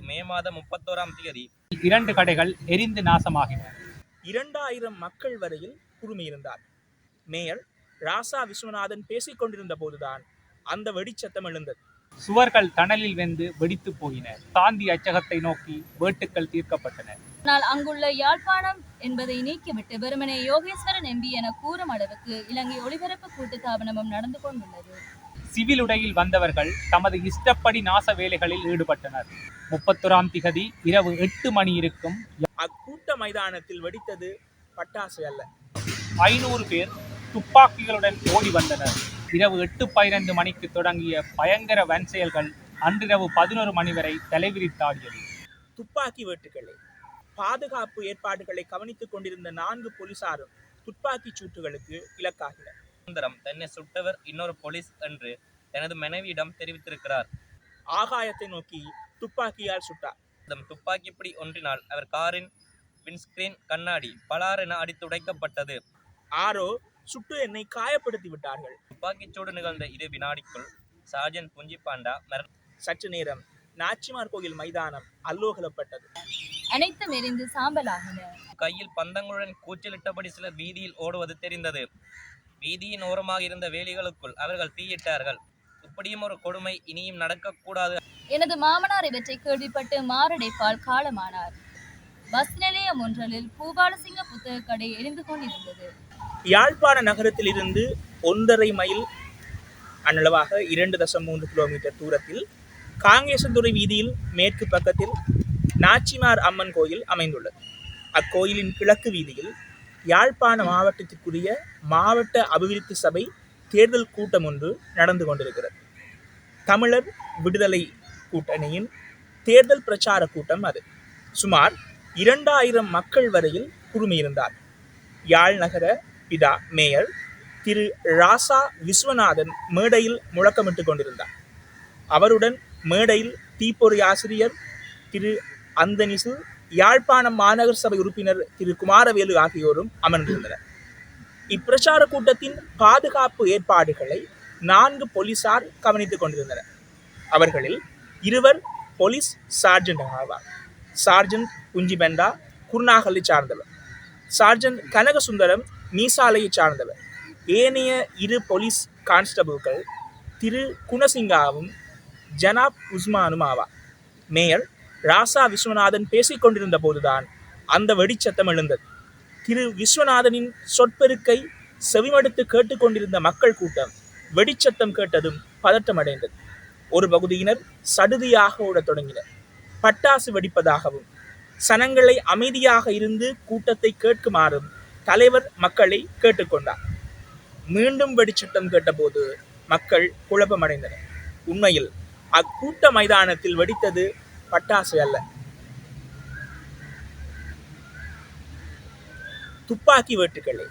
மே மாதம் 31ஆம் தேதி 2 கடைகள் எரிந்து நாசமாகின. 2000 மக்கள் வரையில் குழுமியிருந்தார். மேயர் ராசா விஸ்வநாதன் பேசிக் கொண்டிருந்த போதுதான் அந்த வெடிச்சத்தம் எழுந்தது. சுவர்கள் தணலில் வெந்து வெடித்து போயின. காந்தி அச்சகத்தை நோக்கி வேட்டுக்கள் தீர்க்கப்பட்டன. ஆனால் அங்குள்ள யாழ்ப்பாணம் என்பதை நீக்கிவிட்டு வெறுமனே யோகேஸ்வரன் எம்பி என கூறும் அளவுக்கு இலங்கை ஒளிபரப்பு கூட்டுத்தாபனமும் நடந்து கொண்டுள்ளது. சிவில் உடையில் வந்தவர்கள் தமது இஷ்டப்படி நாச வேலைகளில் ஈடுபட்டனர். 31ஆம் திகதி இரவு 8 மணி இருக்கும். அக்கூட்ட மைதானத்தில் வெடித்தது பட்டாசு அல்ல. 500 பேர் துப்பாக்கிகளுடன் ஓடி வந்தனர். இரவு 8:15 மணிக்கு தொடங்கிய பயங்கர வன் செயல்கள் அன்றிரவு 11 மணி வரை தலைவிரித்தாடியது. துப்பாக்கி வேட்டுகளை பாதுகாப்பு ஏற்பாடுகளை கவனித்துக் கொண்டிருந்த 4 போலீசாரும் துப்பாக்கி சூட்டுகளுக்கு இலக்காகினர். தன்னை சுட்டவர் இன்னொரு போலீஸ் என்று தனது மனைவியிடம் தெரிவித்திருக்கிறார். ஆகாயத்தை நோக்கி துப்பாக்கியால் சுட்டார். துப்பாக்கிப்பிடி ஒன்றினால் அவர் காரின் விண்ஸ்கிரீன் கண்ணாடி பலாரென அடித்துடைக்கப்பட்டது. ஆரோ சுட்டு என்னை காயப்படுத்தி விட்டார்கள். துப்பாக்கிச்சூடு நிகழ்ந்த 2 வினாடிக்குள் சார்ஜன் புஞ்சிபாண்டா சற்று நேரம் நாச்சிமார் கோயில் மைதானம் அல்லோகலப்பட்டது. அனைத்தும் எரிந்து சாம்பலாகின. கையில் பந்தங்களுடன் கூச்சலிட்டபடி சிலர் வீதியில் ஓடுவது தெரிந்தது. வீதியின் ஓரமாக இருந்த வேலிகளுக்குள் அவர்கள் தீயிட்டார்கள். இப்படியும் ஒரு கொடுமை இனியும் நடக்கக்கூடாது. எனது மாமனார் இவற்றை கேள்விப்பட்டு மாரடைப்பால் காலமானார். பஸ் நிலையம் ஒன்றில் பூபாலசிங்க புத்தக கடை எரிந்து கொண்டிருந்தது. யாழ்ப்பாண நகரத்தில் இருந்து 1.5 மைல் அன்னளவாக 2.3 கிலோமீட்டர் தூரத்தில் காங்கேசந்துறை வீதியில் மேற்கு பக்கத்தில் நாச்சிமார் அம்மன் கோயில் அமைந்துள்ளது. அக்கோயிலின் கிழக்கு வீதியில் யாழ்ப்பாண மாவட்டத்திற்குரிய மாவட்ட அபிவிருத்தி சபை தேர்தல் கூட்டம் ஒன்று நடந்து கொண்டிருக்கிறது. தமிழர் விடுதலை கூட்டணியின் தேர்தல் பிரச்சார கூட்டம் அது. சுமார் 2000 மக்கள் வரையில் குழுமியிருந்தார். யாழ் நகர பிதா மேயர் திரு ராசா விஸ்வநாதன் மேடையில் முழக்கமிட்டு கொண்டிருந்தார். அவருடன் மேடையில் தீப்பொறி ஆசிரியர் திரு அந்தனிசு, யாழ்ப்பாணம் மாநகர சபை உறுப்பினர் திரு குமாரவேலு ஆகியோரும் அமர்ந்திருந்தனர். இப்பிரச்சார கூட்டத்தின் பாதுகாப்பு ஏற்பாடுகளை 4 போலீசார் கவனித்துக் கொண்டிருந்தனர். அவர்களில் 2 போலீஸ் சார்ஜென்ட் ஆவார். சார்ஜென்ட் குஞ்சிபெண்டா குர்நாகலை சார்ந்தவர். சார்ஜென்ட் கனகசுந்தரம் மீசாலையை சார்ந்தவர். ஏனைய 2 போலீஸ் கான்ஸ்டபிள்கள் திரு குணசிங்காவும் ஜனாப் உஸ்மானும் ஆவார். மேயர் ராசா விஸ்வநாதன் பேசிக் கொண்டிருந்த போதுதான் அந்த வெடிச்சத்தம் எழுந்தது. திரு விஸ்வநாதனின் சொற்பெருக்கை செவிமடுத்து கேட்டுக்கொண்டிருந்த மக்கள் கூட்டம் வெடிச்சத்தம் கேட்டதும் பதட்டமடைந்தது. ஒரு பகுதியினர் சடுதியாக ஓடத் தொடங்கினர். பட்டாசு வெடிப்பதாகவும் சனங்களை அமைதியாக இருந்து கூட்டத்தை கேட்குமாறும் தலைவர் மக்களை கேட்டுக்கொண்டார். மீண்டும் வெடிச்சத்தம் கேட்டபோது மக்கள் குழப்பமடைந்தனர். உண்மையில் அக்கூட்ட மைதானத்தில் வெடித்தது பட்டாசு அல்ல, துப்பாக்கி வேட்டுகளை.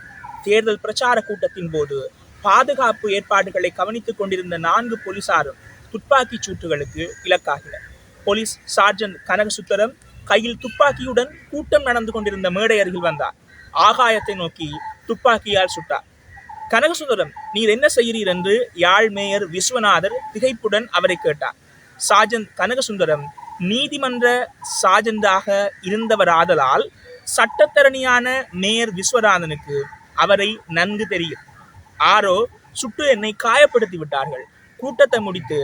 தேர்தல் பிரச்சார கூட்டத்தின் போது பாதுகாப்பு ஏற்பாடுகளை கவனித்துக் கொண்டிருந்த 4 போலீசாரும் துப்பாக்கி சூட்டுகளுக்கு இலக்காகினர். போலீஸ் சார்ஜென்ட் கனகசுந்தரம் கையில் துப்பாக்கியுடன் கூட்டம் நடந்து கொண்டிருந்த மேடை அருகில் வந்தார். ஆகாயத்தை நோக்கி துப்பாக்கியால் சுட்டார். கனகசுந்தரம், நீர் என்ன செய்கிறீர் என்று யாழ் மேயர் விஸ்வநாதர் திகைப்புடன் அவரை கேட்டார். சார்ஜென்ட் கனகசுந்தரம் நீதிமன்ற சார்ஜென்டாக இருந்தவராதலால் சட்டத்தரணியான மேயர் விஸ்வநாதனுக்கு அவரை நன்கு தெரியும். ஆரோ சுட்டு என்னை காயப்படுத்தி விட்டார்கள். கூட்டத்தை முடித்து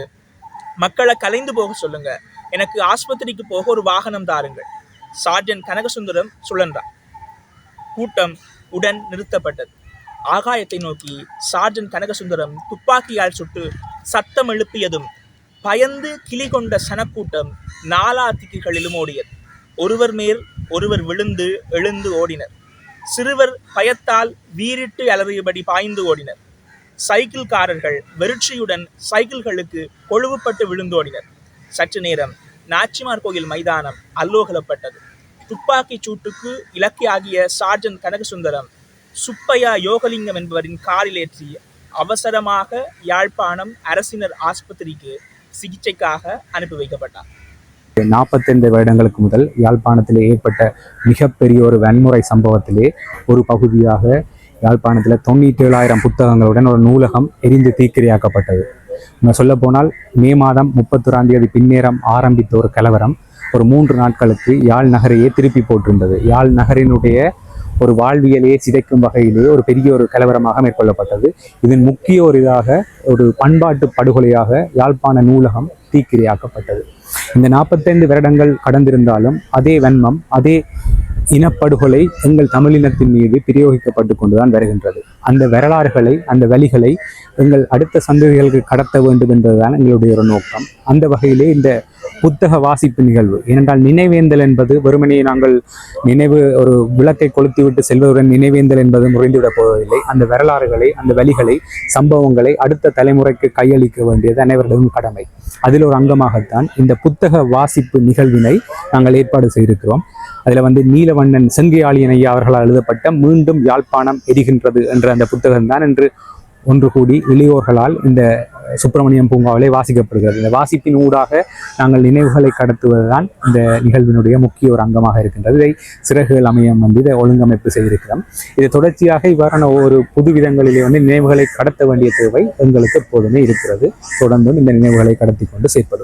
மக்களை கலைந்து போக சொல்லுங்க, எனக்கு ஆஸ்பத்திரிக்கு போக ஒரு வாகனம் தாருங்கள். சார்ஜென்ட் கனகசுந்தரம் சுழன்றார். கூட்டம் உடன் நிறுத்தப்பட்டது. ஆகாயத்தை நோக்கி சார்ஜென்ட் கனகசுந்தரம் துப்பாக்கியால் சுட்டு சத்தம் எழுப்பியதும் பயந்து கிளி கொண்ட சனக்கூட்டம் 4 திக்குகளிலும் ஓடியது. ஒருவர் மேல் ஒருவர் விழுந்து எழுந்து ஓடினர். சிறுவர் பயத்தால் வீறிட்டு அலறியபடி பாய்ந்து ஓடினர். சைக்கிள்காரர்கள் வெறிச்சியுடன் சைக்கிள்களுக்கு கொழுவுப்பட்டு விழுந்தோடினர். சற்று நேரம் நாச்சிமார் கோயில் மைதானம் அல்லோகலப்பட்டது. துப்பாக்கி சூட்டுக்கு இலக்கியாகிய சார்ஜென்ட் கனகசுந்தரம் சுப்பையா யோகலிங்கம் என்பவரின் காரில் ஏற்றி அவசரமாக யாழ்ப்பாணம் அரசினர் ஆஸ்பத்திரிக்கு சிகிச்சைக்காக அனுப்பி வைக்கப்பட்டார். 42 வருடங்களுக்கு முதல் யாழ்ப்பாணத்திலே ஏற்பட்ட மிகப்பெரிய ஒரு வன்முறை சம்பவத்திலே ஒரு பகுதியாக யாழ்ப்பாணத்தில் 97,000 புத்தகங்களுடன் ஒரு நூலகம் எரிந்து தீக்கிரையாக்கப்பட்டது. சொல்ல போனால் மே மாதம் 31ஆம் தேதி பின்னேரம் ஆரம்பித்த ஒரு கலவரம் ஒரு 3 நாட்களுக்கு யாழ் நகரையே திருப்பி போட்டிருந்தது. யாழ் நகரினுடைய ஒரு வாழ்வியலையே சிதைக்கும் வகையிலே ஒரு பெரிய ஒரு கலவரமாக மேற்கொள்ளப்பட்டது. இதன் முக்கிய ஒரு இதாக ஒரு பண்பாட்டு படுகொலையாக யாழ்ப்பாண நூலகம் தீக்கிரையாக்கப்பட்டது. இந்த 45 வருடங்கள் கடந்திருந்தாலும் அதே வன்மம், அதே இனப்படுகொலை எங்கள் தமிழினத்தின் மீது பிரயோகிக்கப்பட்டு கொண்டுதான் வருகின்றது. அந்த வரலாறுகளை, அந்த வழிகளை எங்கள் அடுத்த சந்ததிகளுக்கு கடத்த வேண்டும் என்பதுதான் எங்களுடைய ஒரு நோக்கம். அந்த வகையிலே இந்த புத்தக வாசிப்பு நிகழ்வு, ஏனென்றால் நினைவேந்தல் என்பது வெறுமனே நாங்கள் ஒரு விளக்கை கொளுத்திவிட்டு செல்வதுடன் நினைவேந்தல் என்பது முறைந்துவிடப் போவதில்லை. அந்த வரலாறுகளை, அந்த வழிகளை, சம்பவங்களை அடுத்த தலைமுறைக்கு கையளிக்க வேண்டியது அனைவரிடமும் கடமை. அதில் ஒரு அங்கமாகத்தான் இந்த புத்தக வாசிப்பு நிகழ்வினை நாங்கள் ஏற்பாடு செய்திருக்கிறோம். அதில் நீலவண்ணன் செங்கையாளியன் ஐயா அவர்களால் எழுதப்பட்ட மீண்டும் யாழ்ப்பாணம் எரிகின்றது என்ற அந்த புத்தகம் தான் இன்று ஒன்று கூடி இளையோர்களால் இந்த சுப்பிரமணியம் பூங்காவிலே வாசிக்கப்படுகிறது. இந்த வாசிப்பின் ஊடாக நாங்கள் நினைவுகளை கடத்துவதுதான் இந்த நிகழ்வினுடைய முக்கிய ஒரு அங்கமாக இருக்கின்றது. இதை சிறகுகள் அமையம் இதை ஒழுங்கமைப்பு செய்திருக்கிறோம். இது தொடர்ச்சியாக இவ்வாறான ஒவ்வொரு புது விதங்களிலே நினைவுகளை கடத்த வேண்டிய தேவை எங்களுக்கு எப்போதுமே இருக்கிறது. தொடர்ந்தும் இந்த நினைவுகளை கடத்தி கொண்டு செயற்படுவோம்.